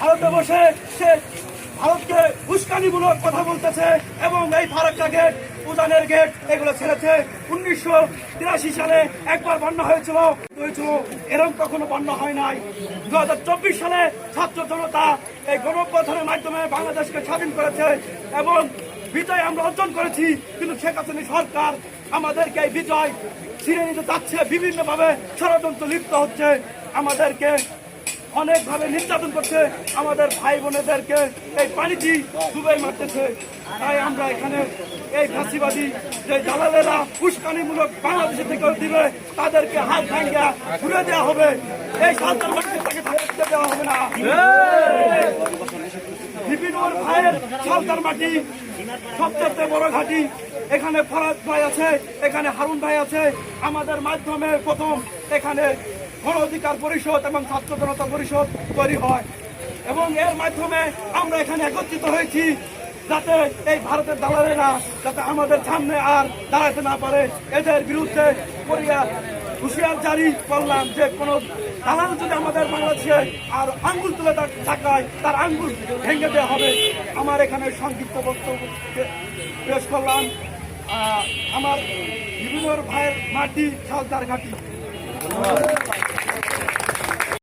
ভারতে বসে সে ভারতকে উস্কানিমূলক কথা বলতেছে এবং এই ফারাক্কা গেট, উজানের গেট এগুলো ছেড়েছে। 1983 সালে একবার বন্যা হয়েছিল, এরকম কখনো বন্যা হয় নাই। 2024 সালে ছাত্র জনতা এই গণঅভ্যুত্থানের মাধ্যমে বাংলাদেশকে স্বাধীন করেছে এবং বিজয় আমরা অর্জন করেছি। কিন্তু শেখ হাসিনা সরকার আমাদেরকে এই বিজয় ছিনিয়ে নিতে চাচ্ছে, বিভিন্নভাবে ষড়যন্ত্র লিপ্ত হচ্ছে, আমাদেরকে অনেকভাবে নির্যাতন করছে, আমাদের ভাই বোনেদেরকে এই পানিটি ডুবে মারতেছে। তাই আমরা এখানে এই ফাঁসিবাদী যে দালালেরা উস্কানিমূলক বাংলাদেশে থেকে দিবে, তাদেরকে হাত ভাঙ্গা ঘুরে দেওয়া হবে। এই সালতার মাটিতে তাকে থাকতে দেওয়া হবে না। বিভিন্ন ভাইয়ের সালতার মাটি সবচেয়ে বড় ঘাঁটি। এখানে ফরাদ ভাই আছে, এখানে হারুন ভাই আছে। আমাদের মাধ্যমে প্রথম এখানে গণ অধিকার পরিষদ এবং ছাত্র জনতা পরিষদ তৈরি হয় এবং এর মাধ্যমে আমরা এখানে একত্রিত হয়েছি যাতে এই ভারতের দালালেরা যাতে আমাদের সামনে আর দাঁড়াতে না পারে। এদের বিরুদ্ধে হুঁশিয়ার জারি করলাম যে কোনো দালাল যদি আমাদের বাংলাদেশে আর আঙ্গুল তুলে থাকায় তার আঙ্গুল ভেঙে দেওয়া হবে। আমার এখানে সংক্ষিপ্ত বক্তব্য পেশ করলাম। আমার বিভিন্ন ভাইয়ের মাটি সালতার ঘাটি।